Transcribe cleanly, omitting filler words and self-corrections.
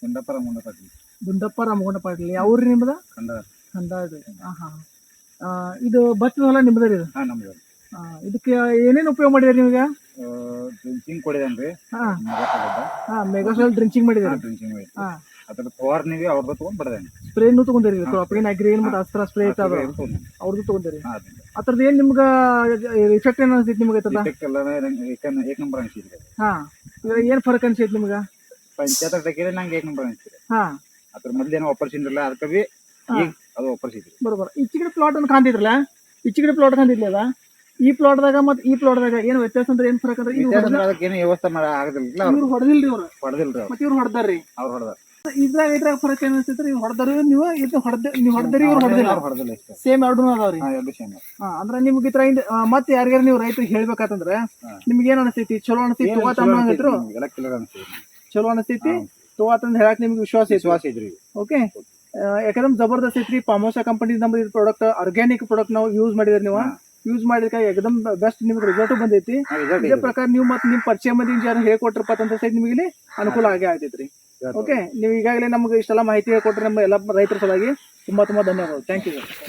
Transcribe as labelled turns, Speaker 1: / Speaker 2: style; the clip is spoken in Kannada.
Speaker 1: ಗುಂಡಪ್ಪ ರಾಮಗೊಂಡ ಪಾಟೀಲ್.
Speaker 2: ಗುಂಡಪ್ಪ ರಾಮಗೊಂಡ ಪಾಟೀಲ್. ಯಾವ ಊರಿ ನಿಮ್ದು?
Speaker 1: ಕಂದಾರ.
Speaker 2: ಕಂದಾಳ. ಇದು ಭತ್ತದ ಹೊಲ ನಿಮ್ದು ರೀ?
Speaker 1: ಹಾ ನಮ್ದು.
Speaker 2: ಇದಕ್ಕೆ ಏನೇನು ಉಪಯೋಗ ಮಾಡಿದ್ರಿ ನೀವೀಗ?
Speaker 1: ಡ್ರಿಂಚಿಂಗ್ ಕೊಡಿದೇನ್ರಿ.
Speaker 2: ಮೆಗಾಸೋಲ್ ಡ್ರಿಂಚಿಂಗ್ ಮಾಡಿದ್ರಿ?
Speaker 1: ಡ್ರಿಂಚಿಂಗ್ ಮಾಡಿ ಅದ್ರ ಫವಾರ್ನಿಗೆ ಅವ್ರದ್ದು ತಗೊಂಡ್ ಬಡದೇನೆ.
Speaker 2: ಸ್ಪ್ರೇನು ತಗೊಂಡಿರಿ? ಕ್ರಾಪಿಂಗ್ ಅಗ್ರಿಗೇನ್ ಮತ್ತು ಅಸ್ತ್ರ ಸ್ಪ್ರೇ ಇರ್ತಾವ ಅವ್ರದ್ದು ತಗೊಂಡಿರಿ? ಅದ್ರದ್ದು ಏನ್ ನಿಮ್ಗೆ ಇಫೆಕ್ಟ್ ಏನ್ ಅನ್ಸೈತಿ ನಿಮ್ಗೆ?
Speaker 1: ಏಕ್ ನಂಬರ್ ಅನ್ಸಿದ್ರಿ.
Speaker 2: ಏನ್ ಫರಕ್ ಅನ್ಸೈತಿ ನಿಮ್ಗೆ?
Speaker 1: ಪಂಚಾಯತ್ ಟಕೇರಿ ನಂಗೆ ಏಕ್ ನಂಬರ್ ಅನ್ಸಿದ್ರಿ. ಅದ್ರ ಮೊದ್ಲೇನೋ ಆಪರೇಷನ್ ಇರಲ್ಲ, ಅದಕ್ಕೆ ಬಿ ಈಗ ಅದು ಆಪರೇಷನ್ ಇದ್ರಿ.
Speaker 2: ಬರೋಬರ್. ಈಚೆಗಡೆ ಪ್ಲಾಟ್ ಅನ್ನು ಕಾಣ್ತಿದ್ರಲ್ಲ, ಈಚೆಗಡೆ ಪ್ಲಾಟ್ ಕಾಣ್ತಿದ್ಲಲ್ಲ, ಈ ಪ್ಲಾಟ್ದಾಗ ಮತ್ತೆ ಈ ಪ್ಲಾಟ್ದಾಗ ಏನು ವ್ಯತ್ಯಾಸ ಅಂದ್ರೆ ಏನ್ ಫರಕ್ ಅಂದ್ರೆ?
Speaker 1: ಅದಕ್ಕೆ ಏನು ವ್ಯವಸ್ಥೆ ಆಗೋದಿಲ್ಲ.
Speaker 2: ಇವ್ರು ಹೊಡೆದಿಲ್ರಿ, ಅವ್ರು
Speaker 1: ಹೊಡೆದಿಲ್ರಿ.
Speaker 2: ಮತ್ತೆ ಇವ್ರು ಹೊಡೆದಾರ್ರಿ.
Speaker 1: ಅವ್ರು ಹೊಡೆದಾರ.
Speaker 2: ಇದ್ರಾಗ ಫರಕ್ ಏನ್ ಅನ್ಸೈತ್ರಿ? ಇವ್ ಹೊಡೆದಾರ, ನೀವು ನೀವು ಹೊಡೆದ್ರಿ, ಇವ್ರು ಹೊಡೆದಿಲ್ಲ. ಸೇಮ್ ಎರಡು ಅದಾವ್ರಿ. ಅಂದ್ರೆ ನಿಮ್ಗೆ ಇತರ ಮತ್ತೆ ಯಾರ್ಯಾರು ನೀವು ರೈತರಿಗೆ ಹೇಳ್ಬೇಕಂತಂದ್ರೆ ನಿಮ್ಗೆ ಏನ್ ಅನಿಸ್ತೈತಿ? ಚಲೋ ಅನಿಸ್ತೈತಿ ತಗೋತಂದ್ರು? ಚಲೋ ಅನಿಸ್ತೈತಿ ತಗೋತಂದ್ ಹೇಳಕ್ ನಿಮ್ಗೆ ವಿಶ್ವಾಸ ಐತ್ರಿ? ಓಕೆ. ಯಾಕಂದ್ರೆ ಜಬರ್ದಸ್ತ್ ಐತ್ರಿ. ಪಾಮೋಸಾ ಕಂಪನಿ ನಮ್ದು ಇದು ಪ್ರಾಡಕ್ಟ್ ಆರ್ಗ್ಯಾನಿಕ್ ಪ್ರಾಡಕ್ಟ್ ನಾವು ಯೂಸ್ ಮಾಡಿದ್ರಿ. ನೀವು ಯೂಸ್ ಮಾಡಿದಕ್ಕೆ ಏಕದಮ್ ಬೆಸ್ಟ್ ನಿಮ್ಗೆ ರಿಸಲ್ಟ್ ಬಂದೈತಿ. ಇದೇ ಪ್ರಕಾರ ನೀವು ಮತ್ತೆ ನಿಮ್ ಪರಿಚಯ ಮಂದಿ ಯಾರು ಹೇಳ್ಕೊಟ್ರಪ್ಪ ಅಂತ ಸಹಿತ ನಿಮಗೆ ಇಲ್ಲಿ ಅನುಕೂಲ ಆಗೇ ಆಗ್ತೈತ್ರಿ. ಓಕೆ. ನೀವು ಈಗಾಗಲೇ ನಮ್ಗೆ ಇಷ್ಟೆಲ್ಲ ಮಾಹಿತಿ ಹೇಳ್ಕೊಟ್ರೆ ನಮ್ಮ ಎಲ್ಲ ರೈತರ ಸಲುವಾಗಿ ತುಂಬಾ ಧನ್ಯವಾದ. Thank you sir.